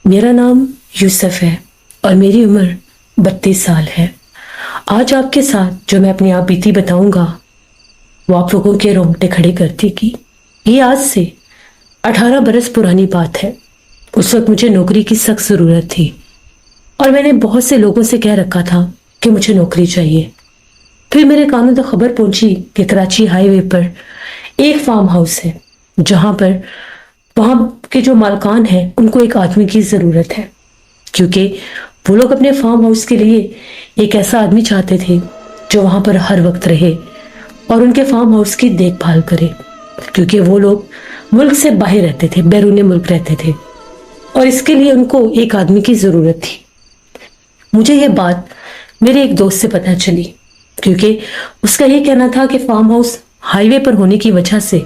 میرا نام یوسف ہے اور میری عمر 32 سال ہے۔ آج آپ کے ساتھ جو میں اپنی آپ بیتی بتاؤں گا وہ آپ لوگوں کے رونگٹے کھڑے کرتی کی۔ یہ آج سے 18 برس پرانی بات ہے۔ اس وقت مجھے نوکری کی سخت ضرورت تھی اور میں نے بہت سے لوگوں سے کہہ رکھا تھا کہ مجھے نوکری چاہیے۔ پھر میرے کانوں تک خبر پہنچی کہ کراچی ہائی وے پر ایک فارم ہاؤس ہے جہاں پر وہاں کے جو مالکان ہیں ان کو ایک آدمی کی ضرورت ہے، کیونکہ وہ لوگ اپنے فارم ہاؤس کے لیے ایک ایسا آدمی چاہتے تھے جو وہاں پر ہر وقت رہے اور ان کے فارم ہاؤس کی دیکھ بھال کرے، کیونکہ وہ لوگ ملک سے باہر رہتے تھے، بیرون ملک رہتے تھے اور اس کے لیے ان کو ایک آدمی کی ضرورت تھی۔ مجھے یہ بات میرے ایک دوست سے پتہ چلی، کیونکہ اس کا یہ کہنا تھا کہ فارم ہاؤس ہائی وے پر ہونے کی وجہ سے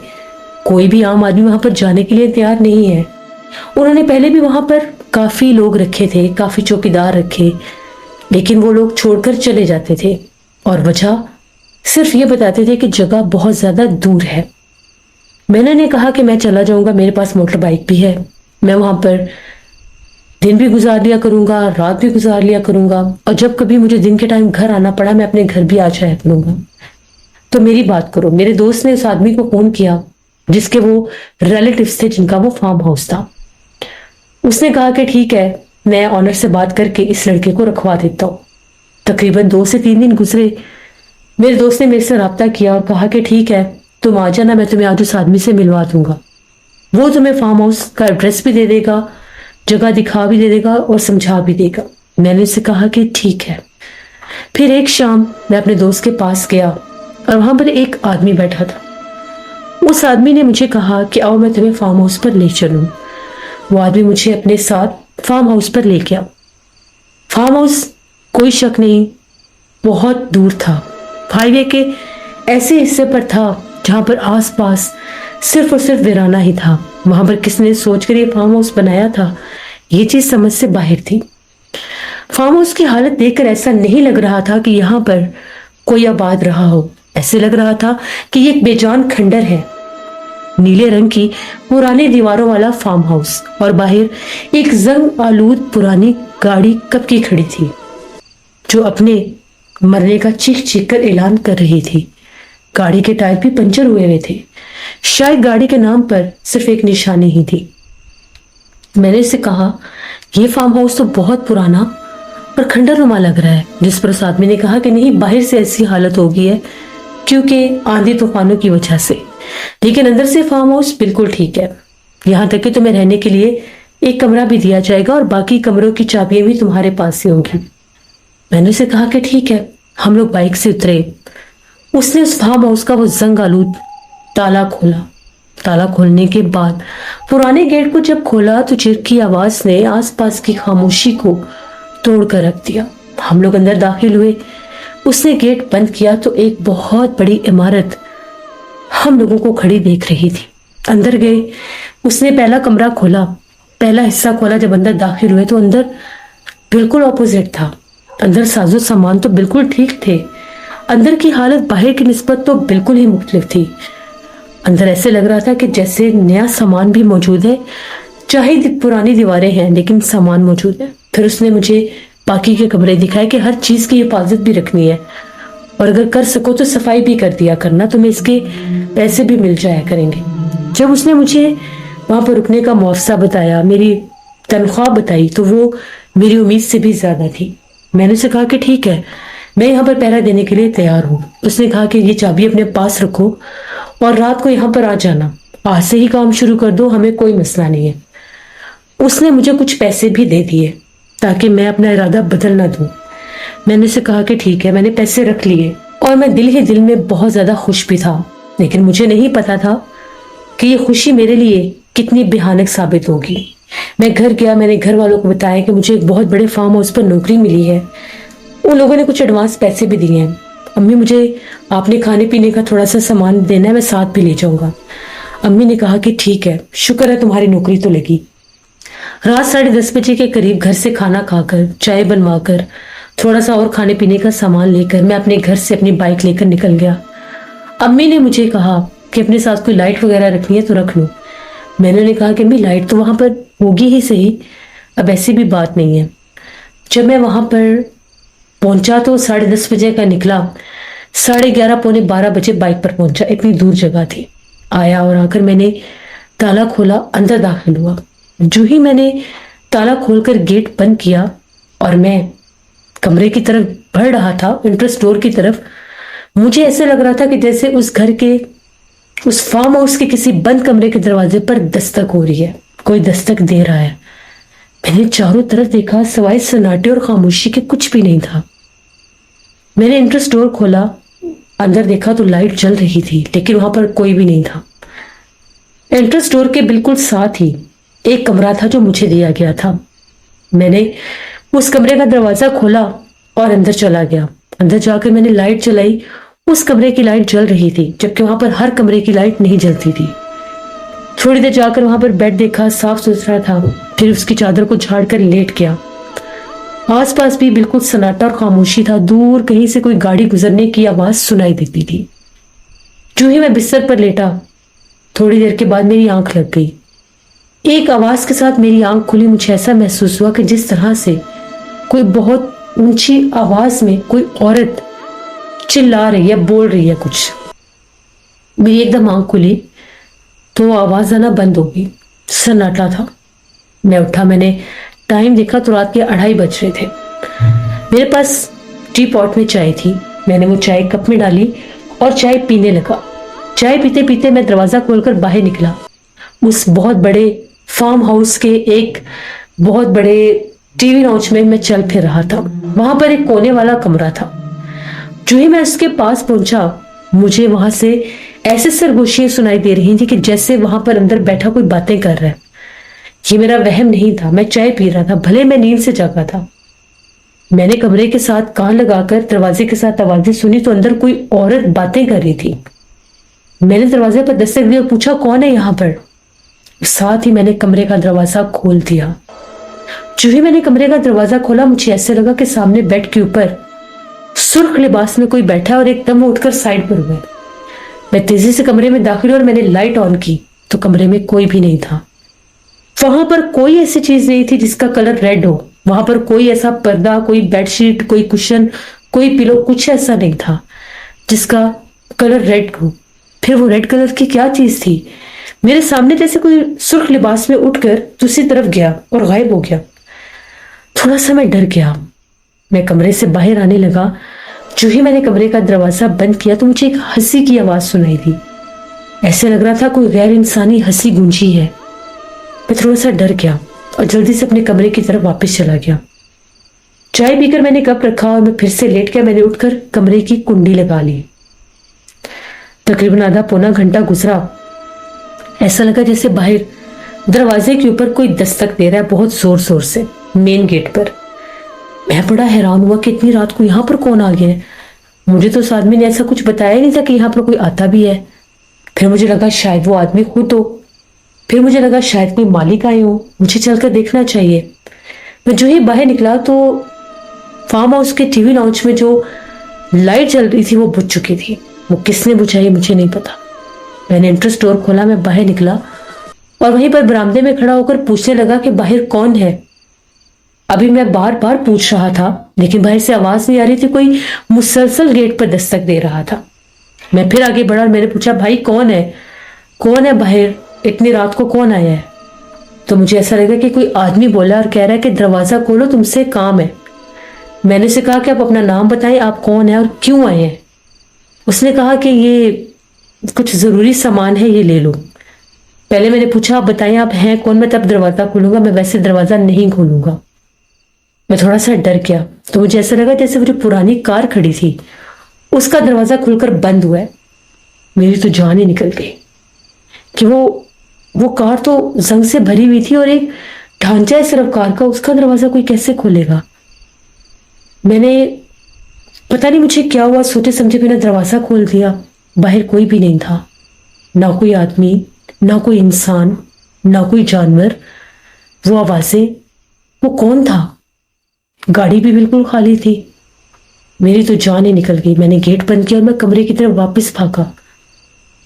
کوئی بھی عام آدمی وہاں پر جانے کے لیے تیار نہیں ہے۔ انہوں نے پہلے بھی وہاں پر کافی لوگ رکھے تھے، کافی چوکیدار رکھے، لیکن وہ لوگ چھوڑ کر چلے جاتے تھے اور وجہ صرف یہ بتاتے تھے کہ جگہ بہت زیادہ دور ہے۔ میں نے کہا کہ میں چلا جاؤں گا، میرے پاس موٹر بائک بھی ہے، میں وہاں پر دن بھی گزار لیا کروں گا، رات بھی گزار لیا کروں گا، اور جب کبھی مجھے دن کے ٹائم گھر آنا پڑا میں اپنے گھر بھی آ جایا کروں گا۔ تو میری بات کرو۔ میرے دوست نے اس آدمی کو فون کیا جس کے وہ ریلیٹیوز تھے جن کا وہ فارم ہاؤس تھا۔ اس نے کہا کہ ٹھیک ہے، میں آنر سے بات کر کے اس لڑکے کو رکھوا دیتا ہوں۔ تقریباً 2 سے 3 دن گزرے، میرے دوست نے میرے سے رابطہ کیا اور کہا کہ ٹھیک ہے تم آ جانا، میں تمہیں آج اس آدمی سے ملوا دوں گا، وہ تمہیں فارم ہاؤس کا ایڈریس بھی دے دے گا، جگہ دکھا بھی دے دے گا اور سمجھا بھی دے گا۔ میں نے اسے کہا کہ ٹھیک ہے۔ پھر ایک شام میں اپنے دوست کے پاس گیا اور وہاں پر ایک آدمی بیٹھا تھا۔ اس آدمی نے مجھے کہا کہ آؤ میں تمہیں فارم ہاؤس پر لے چلوں۔ وہ آدمی مجھے اپنے ساتھ فارم ہاؤس پر لے گیا۔ فارم ہاؤس کوئی شک نہیں بہت دور تھا، ہائی وے کے ایسے حصے پر تھا جہاں پر آس پاس صرف اور صرف ویرانہ ہی تھا۔ وہاں پر کس نے سوچ کر یہ فارم ہاؤس بنایا تھا یہ چیز سمجھ سے باہر تھی۔ فارم ہاؤس کی حالت دیکھ کر ایسا نہیں لگ رہا تھا کہ یہاں پر کوئی آباد رہا ہو، ایسے لگ رہا تھا کہ یہ ایک بے جان کھنڈر ہے۔ نیلے رنگ کی پرانی دیواروں والا فارم ہاؤس اور باہر ایک زنگ آلود پرانی گاڑی کب کی کھڑی تھی جو اپنے مرنے کا چیخ چیخ کر اعلان کر رہی تھی۔ گاڑی کے ٹائر بھی پنچر ہوئے تھے، شاید گاڑی کے نام پر صرف ایک نشانی ہی تھی۔ میں نے اسے کہا یہ فارم ہاؤس تو بہت پرانا اور کھنڈر نما لگ رہا ہے، جس پر اس آدمی نے کہا کہ نہیں، باہر سے ایسی حالت ہو گئی ہے کیونکہ آندھی طوفانوں کی وجہ سے، لیکن اندر سے فارم ہاؤس بالکل ٹھیک ہے، یہاں تک کہ تمہیں رہنے کے لیے ایک کمرہ بھی دیا جائے گا اور باقی کمروں کی چابیاں بھی تمہارے پاس ہی ہوں گی۔ میں نے اسے کہا کہ ٹھیک ہے۔ ہم لوگ بائک سے اترے۔ اس نے اس فارم ہاؤس کا وہ زنگ آلود تالا کھولا۔ تالا کھولنے کے بعد پرانے گیٹ کو جب کھولا تو چرک کی آواز نے آس پاس کی خاموشی کو توڑ کر رکھ دیا۔ ہم لوگ اندر داخل ہوئے۔ اس نے گیٹ بند کیا تو ایک بہت بڑی عمارت ہم لوگوں کو کھڑی دیکھ رہی تھی۔ اندر گئے، اس نے پہلا کمرہ کھولا، پہلا حصہ کھولا۔ جب اندر داخل ہوئے تو اندر بالکل اپوزٹ تھا۔ اندر ساز و سامان تو بالکل ٹھیک تھے، اندر کی حالت باہر کی نسبت تو بالکل ہی مختلف تھی۔ اندر ایسے لگ رہا تھا کہ جیسے نیا سامان بھی موجود ہے، چاہے پرانی دیواریں ہیں لیکن سامان موجود ہے۔ پھر اس نے مجھے باقی کے کمرے دکھائے کہ ہر چیز کی حفاظت بھی رکھنی ہے اور اگر کر سکو تو صفائی بھی کر دیا کرنا، تمہیں اس کے پیسے بھی مل جایا کریں گے۔ جب اس نے مجھے وہاں پر رکنے کا معاوضہ بتایا، میری تنخواہ بتائی، تو وہ میری امید سے بھی زیادہ تھی۔ میں نے اسے کہا کہ ٹھیک ہے، میں یہاں پر پہرا دینے کے لیے تیار ہوں۔ اس نے کہا کہ یہ چابی اپنے پاس رکھو اور رات کو یہاں پر آ جانا، آج سے ہی کام شروع کر دو، ہمیں کوئی مسئلہ نہیں ہے۔ اس نے مجھے کچھ پیسے بھی دے دیے تاکہ میں اپنا ارادہ بدل نہ دوں۔ میں نے اسے کہا کہ ٹھیک ہے، میں نے پیسے رکھ لیے اور میں دل ہی دل میں بہت زیادہ خوش بھی تھا، لیکن مجھے نہیں پتا تھا کہ یہ خوشی میرے لیے کتنی بھیانک ثابت ہوگی۔ میں گھر گیا، میں نے گھر والوں کو بتایا کہ مجھے ایک بہت بڑے فارم ہاؤس پر نوکری ملی ہے۔ ان لوگوں نے کچھ ایڈوانس پیسے بھی دیے ہیں۔ امی مجھے آپ نے کھانے پینے کا تھوڑا سا سامان دینا ہے، میں ساتھ بھی لے جاؤں گا۔ امی نے کہا کہ ٹھیک ہے، شکر ہے تمہاری نوکری تو لگی۔ رات 10:30 بجے کے قریب گھر سے کھانا کھا کر، چائے بنوا کر، تھوڑا سا اور کھانے پینے کا سامان لے کر میں اپنے گھر سے اپنی بائک لے کر نکل گیا۔ امی نے مجھے کہا کہ اپنے ساتھ کوئی لائٹ وغیرہ رکھنی ہے تو رکھ لو. میں نے کہا کہ امی لائٹ تو وہاں پر ہوگی ہی صحیح, اب ایسی بھی بات نہیں ہے. جب میں وہاں پر پہنچا تو 10:30 بجے کا نکلا, 11:30 پونے 12 بجے بائک پر پہنچا. اتنی دور جگہ تھی. آیا اور آ کر میں نے تالا کھولا, اندر داخل ہوا. جو ہی میں نے تالا کھول کر گیٹ بند کیا اور میں کمرے کی طرف بڑھ رہا تھا, انٹرس ڈور کی طرف, مجھے ایسے لگ رہا تھا کہ جیسے اس گھر کے, اس فارم ہاؤس کے کسی بند کمرے کے دروازے پر دستک ہو رہی ہے, کوئی دستک دے رہا ہے. میں نے چاروں طرف دیکھا, سوائے سناٹے اور خاموشی کے کچھ بھی نہیں تھا. میں نے انٹرس ڈور کھولا, اندر دیکھا تو لائٹ جل رہی تھی, لیکن وہاں پر کوئی بھی نہیں تھا. انٹرس ڈور کے بالکل ساتھ ہی ایک کمرہ تھا جو مجھے دیا گیا تھا. میں نے اس کمرے کا دروازہ کھولا اور اندر چلا گیا. اندر جا کر میں نے لائٹ جلائی. اس کمرے کی لائٹ جل رہی تھی, جبکہ وہاں پر ہر کمرے کی لائٹ نہیں جلتی تھی. تھوڑی دیر جا کر وہاں پر بیڈ دیکھا, صاف ستھرا تھا. پھر اس کی چادر کو جھاڑ کر لیٹ گیا. آس پاس بھی بالکل سناٹا اور خاموشی تھا. دور کہیں سے کوئی گاڑی گزرنے کی آواز سنائی دیتی تھی. جو ہی میں بستر پر لیٹا, تھوڑی دیر کے بعد میری آنکھ لگ گئی. ایک آواز کے ساتھ میری آنکھ کھلی. مجھے ایسا محسوس ہوا کہ جس طرح سے کوئی بہت اونچی آواز میں کوئی عورت چلا رہی ہے, بول رہی ہے کچھ. میری ایک دم آنکھ کھلی تو آواز آنا بند ہو گئی. سناٹا تھا. میں اٹھا, میں نے ٹائم دیکھا تو رات کے 2:30 بج رہے تھے. میرے پاس ٹی پاٹ میں چائے تھی. میں نے وہ چائے کپ میں ڈالی اور چائے پینے لگا. چائے پیتے پیتے میں دروازہ کھول کر باہر نکلا. اس بہت بڑے فارم ہاؤس کے ایک بہت بڑے ٹی وی لاؤنج میں چل پھر رہا تھا. وہاں پر ایک کونے والا کمرہ تھا. جو ہی میں اس کے پاس پہنچا, مجھے وہاں سے ایسے سرگوشیاں سنائی دے رہی تھی کہ جیسے وہاں پر اندر بیٹھا کوئی باتیں کر رہا ہے. یہ میرا وہم نہیں تھا. میں چائے پی رہا تھا, بھلے میں نیند سے جاگا تھا. میں نے کمرے کے ساتھ کان لگا کر دروازے کے ساتھ آوازیں سنی تو اندر کوئی عورت باتیں کر رہی تھی. میں نے دروازے پر دستک دی اور پوچھا کون ہے یہاں پر. ساتھ ہی میں نے کمرے کا دروازہ کھول دیا. جو ہی میں نے کمرے کا دروازہ کھولا, مجھے ایسے لگا کہ سامنے بیڈ کے اوپر سرخ لباس میں کوئی بیٹھا اور ایک دم اٹھ کر سائڈ پر ہوئے. میں تیزی سے کمرے میں داخل ہوئی اور میں نے لائٹ آن کی تو کمرے میں کوئی بھی نہیں تھا. وہاں پر کوئی ایسی چیز نہیں تھی جس کا کلر ریڈ ہو. وہاں پر کوئی ایسا پردہ, کوئی بیڈ شیٹ, کوئی کشن, کوئی پلو, کچھ ایسا نہیں تھا جس کا کلر ریڈ ہو. پھر وہ ریڈ کلر کی کیا چیز تھی؟ میرے سامنے جیسے کوئی سرخ لباس میں اٹھ کر دوسری طرف گیا اور غائب ہو گیا. تھوڑا سا میں ڈر گیا. میں کمرے سے باہر آنے لگا. جو ہی میں نے کمرے کا دروازہ بند کیا تو مجھے ایک ہنسی کی آواز سنائی دی. ایسے لگ رہا تھا کوئی غیر انسانی ہنسی گونجی ہے. میں تھوڑا سا ڈر گیا اور جلدی سے اپنے کمرے کی طرف واپس چلا گیا. چائے پی کر میں نے کپ رکھا اور میں پھر سے لیٹ گیا. میں نے اٹھ کر کمرے کی کنڈی لگا لی. تقریباً آدھا پونا گھنٹہ گزرا. ایسا لگا جیسے باہر دروازے کے اوپر کوئی دستک دے رہا ہے بہت زور زور سے, مین گیٹ پر. میں بڑا حیران ہوا کہ اتنی رات کو یہاں پر کون آ گیا ہے. مجھے تو اس آدمی نے ایسا کچھ بتایا نہیں تھا کہ یہاں پر کوئی آتا بھی ہے. پھر مجھے لگا شاید وہ آدمی خود ہو. پھر مجھے لگا شاید کوئی مالک آئے ہو, مجھے چل کر دیکھنا چاہیے. میں جو ہی باہر نکلا تو فارم ہاؤس کے ٹی وی لاؤنج میں جو لائٹ جل رہی تھی وہ بجھ چکی تھی. وہ کس نے بجھائی مجھے نہیں پتا. میں نے انٹرس ڈور کھولا, میں باہر نکلا اور وہیں پر برآمدے میں کھڑا ہو کر پوچھنے لگا کہ باہر کون ہے. ابھی میں بار بار پوچھ رہا تھا لیکن باہر سے آواز نہیں آ رہی تھی. کوئی مسلسل گیٹ پر دستک دے رہا تھا. میں پھر آگے بڑھا اور میں نے پوچھا بھائی کون ہے باہر, اتنی رات کو کون آیا ہے. تو مجھے ایسا لگا کہ کوئی آدمی بولا اور کہہ رہا ہے کہ دروازہ کھولو, تم سے کام ہے. میں نے اسے کہا کہ آپ اپنا نام بتائیں, آپ کون ہیں اور کیوں آئے ہیں. اس نے کہا کہ یہ کچھ ضروری سامان ہے, یہ لے لو. پہلے میں نے پوچھا آپ بتائیں آپ ہیں کون, میں تب دروازہ کھولوں گا, میں ویسے دروازہ نہیں کھولوں گا. میں تھوڑا سا ڈر گیا تو مجھے ایسا لگا جیسے وہ جو پرانی کار کھڑی تھی اس کا دروازہ کھل کر بند ہوا ہے. میری تو جان ہی نکل گئی کہ وہ کار تو زنگ سے بھری ہوئی تھی اور ایک ڈھانچہ ہے صرف کار کا, اس کا دروازہ کوئی کیسے کھولے گا. میں نے پتہ نہیں مجھے کیا ہوا, سوچے سمجھے بنا دروازہ کھول دیا. باہر کوئی بھی نہیں تھا, نہ کوئی آدمی, نہ کوئی انسان, نہ کوئی جانور. وہ آوازیں, وہ کون تھا. گاڑی بھی بالکل خالی تھی. میری تو جان ہی نکل گئی. میں نے گیٹ بند کیا اور میں کمرے کی طرف واپس بھاگا.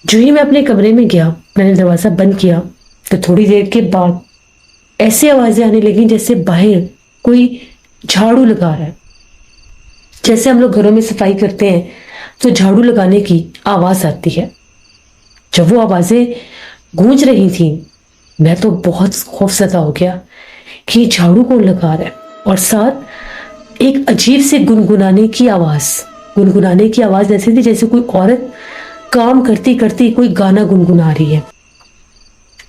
جو ہی میں اپنے کمرے میں گیا، میں نے دروازہ بند کیا تو تھوڑی دیر کے بعد ایسی آوازیں آنے لگیں جیسے باہر کوئی جھاڑو لگا رہا ہے. جیسے ہم لوگ گھروں میں صفائی کرتے ہیں تو جھاڑو لگانے کی آواز آتی ہے. جب وہ آوازیں گونج رہی تھیں میں تو بہت خوفزدہ ہو گیا کہ یہ جھاڑو کون لگا رہا ہے، اور ساتھ ایک عجیب سے گنگنانے کی آواز ایسی تھی جیسے کوئی عورت کام کرتی کرتی کوئی گانا گنگنا رہی ہے.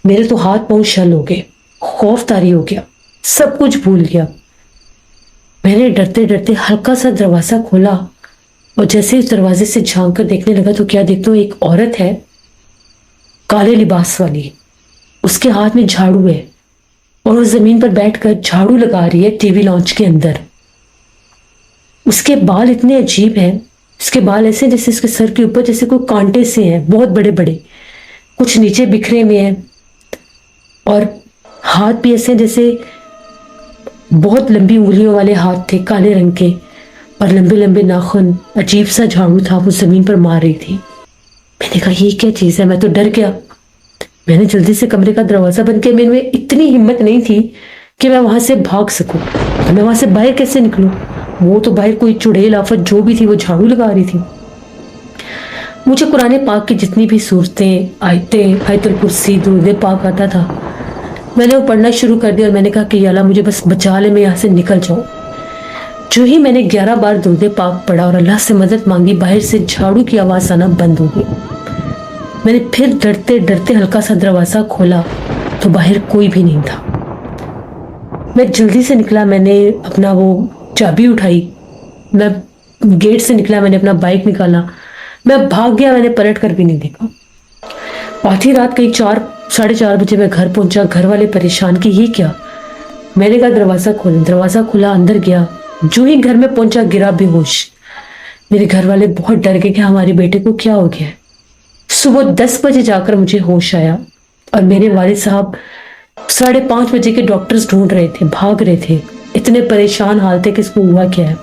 میرے تو ہاتھ پاؤں شل ہو گئے، خوف طاری ہو گیا، سب کچھ بھول گیا. میں نے ڈرتے ڈرتے ہلکا سا دروازہ کھولا اور جیسے اس دروازے سے جھانک کر دیکھنے لگا تو کیا دیکھتا ہوں، ایک عورت ہے کالے لباس والی، اس کے ہاتھ میں جھاڑو ہے اور وہ زمین پر بیٹھ کر جھاڑو لگا رہی ہے ٹی وی لانچ کے اندر. اس کے بال اتنے عجیب ہیں، اس کے بال ایسے جیسے اس کے سر کے اوپر جیسے کوئی کانٹے سے ہیں، بہت بڑے بڑے، کچھ نیچے بکھرے ہوئے ہیں، اور ہاتھ بھی ایسے جیسے بہت لمبی انگلیوں والے ہاتھ تھے، کالے رنگ کے، اور لمبے لمبے ناخن. عجیب سا جھاڑو تھا، وہ زمین پر مار رہی تھی. میں نے کہا یہ کیا چیز ہے؟ میں تو ڈر گیا. میں نے جلدی سے کمرے کا دروازہ بند کیا. میرے میں اتنی ہمت نہیں تھی کہ میں وہاں سے بھاگ سکوں. میں وہاں سے باہر کیسے نکلوں؟ وہ تو باہر کوئی چڑیل آفت جو بھی تھی وہ جھاڑو لگا رہی تھی. مجھے قرآن پاک کی جتنی بھی صورتیں، آیتیں، آیت الکرسی، درود پاک آتا تھا، میں نے وہ پڑھنا شروع کر دیا اور میں نے کہا کہ یا اللہ مجھے بس بچا لے، میں یہاں سے نکل جاؤں. جو ہی میں نے 11 بار درود پاک پڑھا اور اللہ سے مدد مانگی، باہر سے جھاڑو کی آواز آنا بند ہو گئی. میں نے پھر ڈرتے ڈرتے ہلکا سا دروازہ کھولا تو باہر کوئی بھی نہیں تھا. میں جلدی سے نکلا، میں نے اپنا وہ چابی اٹھائی، میں گیٹ سے نکلا، میں نے اپنا بائک نکالا، میں بھاگ گیا. میں نے پلٹ کر بھی نہیں دیکھا. آدھی رات کہیں 4:30 بجے میں گھر پہنچا. گھر والے پریشان کہ یہ کیا؟ میں نے کہا دروازہ کھولیں. دروازہ کھلا، اندر گیا. جو ہی گھر میں پہنچا گرا بے ہوش. میرے گھر والے بہت ڈر گئے کہ ہمارے بیٹے کو کیا ہو گیا ہے. صبح 10 بجے جا کر مجھے ہوش آیا اور میرے والد صاحب 5:30 بجے کے ڈاکٹرز ڈھونڈ رہے تھے، بھاگ رہے تھے، اتنے پریشان حال تھے کہ اس کو ہوا کیا ہے.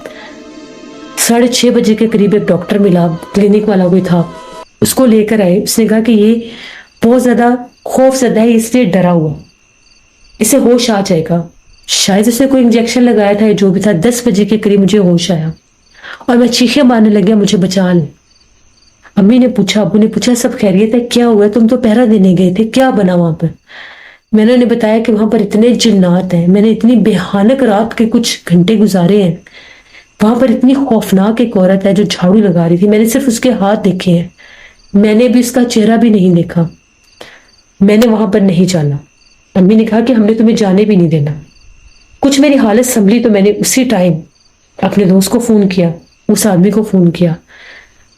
6:30 بجے کے قریب ایک ڈاکٹر ملا، کلینک والا کوئی تھا، اس کو لے کر آئے. اس نے کہا کہ یہ بہت زیادہ خوف زدہ ہے، اس لیے ڈرا ہوا، اسے ہوش آ جائے گا. شاید اسے کوئی انجیکشن لگایا تھا، جو بھی تھا. 10 بجے کے قریب مجھے ہوش آیا اور میں چیخیں مارنے لگیا، مجھے بچا لیں. امی نے پوچھا، ابو نے پوچھا سب خیریت ہے؟ کیا ہوا؟ تم تو پہرا دینے گئے تھے، کیا بنا وہاں پر؟ میں نے انہیں بتایا کہ وہاں پر اتنے جنات ہیں، میں نے اتنی بھیانک رات کے کچھ گھنٹے گزارے ہیں. وہاں پر اتنی خوفناک ایک عورت ہے جو جھاڑو لگا رہی تھی. میں نے صرف اس کے ہاتھ دیکھے ہیں، میں نے بھی اس کا چہرہ بھی نہیں دیکھا. میں نے وہاں پر نہیں جانا. امی نے کہا کہ ہم نے تمہیں جانے بھی نہیں دینا. کچھ میری حالت سنبھلی تو میں نے اسی ٹائم اپنے دوست کو فون کیا، اس آدمی کو فون کیا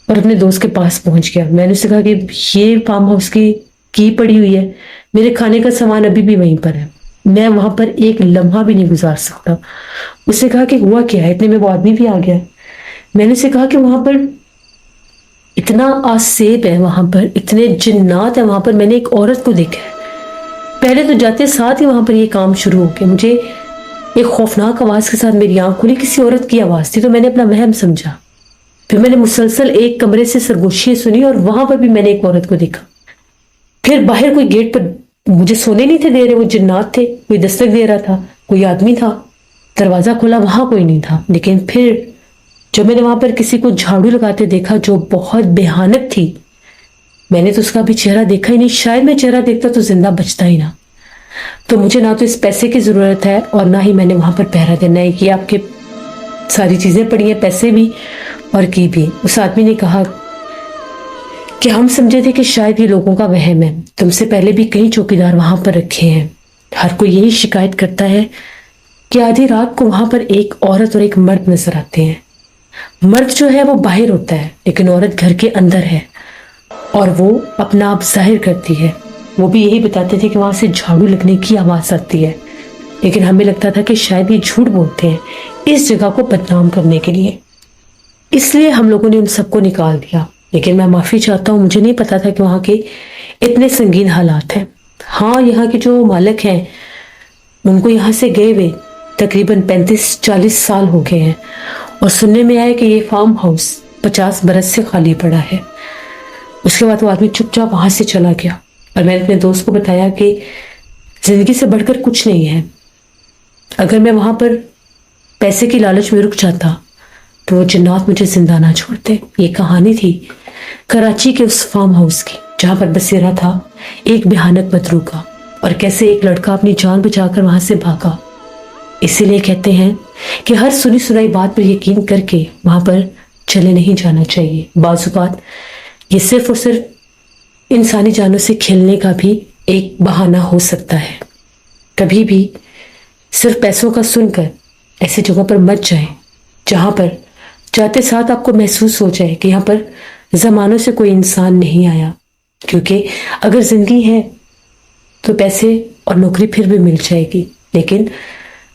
اور اپنے دوست کے پاس پہنچ گیا. میں نے اسے کہا کہ یہ فارم ہاؤس کی پڑی ہوئی ہے، میرے کھانے کا سامان ابھی بھی وہیں پر ہے، میں وہاں پر ایک لمحہ بھی نہیں گزار سکتا. اس نے کہا کہ ہوا کیا ہے؟ اتنے میں وہ آدمی بھی آ گیا. میں نے اسے کہا کہ وہاں پر اتنا آسیب ہے، وہاں پر اتنے جنات ہیں، وہاں پر میں نے ایک عورت کو دیکھا ہے. پہلے تو جاتے ساتھ ہی وہاں پر یہ کام شروع ہو گیا. مجھے ایک خوفناک آواز کے ساتھ میری آنکھ کھلی، کسی عورت کی آواز تھی تو میں نے اپنا وہم سمجھا. پھر میں نے مسلسل ایک کمرے سے سرگوشیاں سنی اور وہاں پر بھی میں نے ایک عورت کو دیکھا. پھر باہر کوئی گیٹ پر مجھے سونے نہیں تھے دے رہے، وہ جنات تھے، کوئی دستک دے رہا تھا، کوئی آدمی تھا. دروازہ کھولا، وہاں کوئی نہیں تھا. لیکن پھر جب میں نے وہاں پر کسی کو جھاڑو لگاتے دیکھا جو بہت بھیانک تھی، میں نے تو اس کا بھی چہرہ دیکھا ہی نہیں. شاید میں چہرہ دیکھتا تو زندہ بچتا ہی نہ. تو مجھے نہ تو اس پیسے کی ضرورت ہے اور نہ ہی میں نے وہاں پر پہرا دینا ہے. کہ آپ کے ساری چیزیں پڑی ہیں، پیسے بھی اور کی بھی. اس آدمی نے کہا کہ ہم سمجھے تھے کہ شاید یہ لوگوں کا وہم ہے، تم سے پہلے بھی کئی چوکیدار وہاں پر رکھے ہیں. ہر کوئی یہی شکایت کرتا ہے کہ آدھی رات کو وہاں پر ایک عورت اور ایک مرد نظر آتے ہیں. مرد جو ہے وہ باہر ہوتا ہے لیکن عورت گھر کے اندر ہے اور وہ اپنا آپ ظاہر کرتی ہے. وہ بھی یہی بتاتے تھے کہ وہاں سے جھاڑو لگنے کی آواز آتی ہے، لیکن ہمیں لگتا تھا کہ شاید یہ جھوٹ بولتے ہیں اس جگہ کو بدنام کرنے کے لیے. اس لیے ہم لوگوں نے ان سب کو نکال دیا. لیکن میں معافی چاہتا ہوں، مجھے نہیں پتا تھا کہ وہاں کے اتنے سنگین حالات ہیں. ہاں، یہاں کے جو مالک ہیں ان کو یہاں سے گئے ہوئے تقریباً 35-40 سال ہو گئے ہیں اور سننے میں آیا کہ یہ فارم ہاؤس 50 برس سے خالی پڑا ہے. اس کے بعد وہ آدمی چپ چاپ وہاں سے چلا گیا اور میں نے اپنے دوست کو بتایا کہ زندگی سے بڑھ کر کچھ نہیں ہے. اگر میں وہاں پر پیسے کی لالچ میں رک جاتا تو وہ جنات مجھے زندہ نہ چھوڑتے. یہ کہانی تھی کراچی کے اس فارم ہاؤس کی جہاں پر بسیرا تھا ایک بھیانک بدروح کا، اور کیسے ایک لڑکا اپنی جان بچا کر وہاں سے بھاگا. اسی لیے کہتے ہیں کہ ہر سنی سنائی بات پر یقین کر کے وہاں پر چلے نہیں جانا چاہیے. بعض اوقات یہ صرف اور صرف انسانی جانوں سے کھیلنے کا بھی ایک بہانہ ہو سکتا ہے. کبھی بھی صرف پیسوں کا سن کر ایسی جگہوں پر مت جائیں جہاں پر جاتے ساتھ آپ کو محسوس ہو جائے کہ یہاں پر زمانوں سے کوئی انسان نہیں آیا. کیونکہ اگر زندگی ہے تو پیسے اور نوکری پھر بھی مل جائے گی، لیکن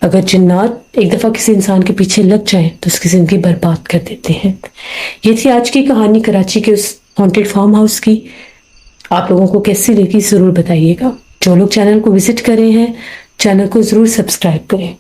اگر جنات ایک دفعہ کسی انسان کے پیچھے لگ جائیں تو اس کی زندگی برباد کر دیتے ہیں. یہ تھی آج کی کہانی کراچی کے اس ہانٹیڈ فارم ہاؤس کی. آپ لوگوں کو کیسی لگی ضرور بتائیے گا. جو لوگ چینل کو وزٹ کرے ہیں چینل کو ضرور سبسکرائب کریں.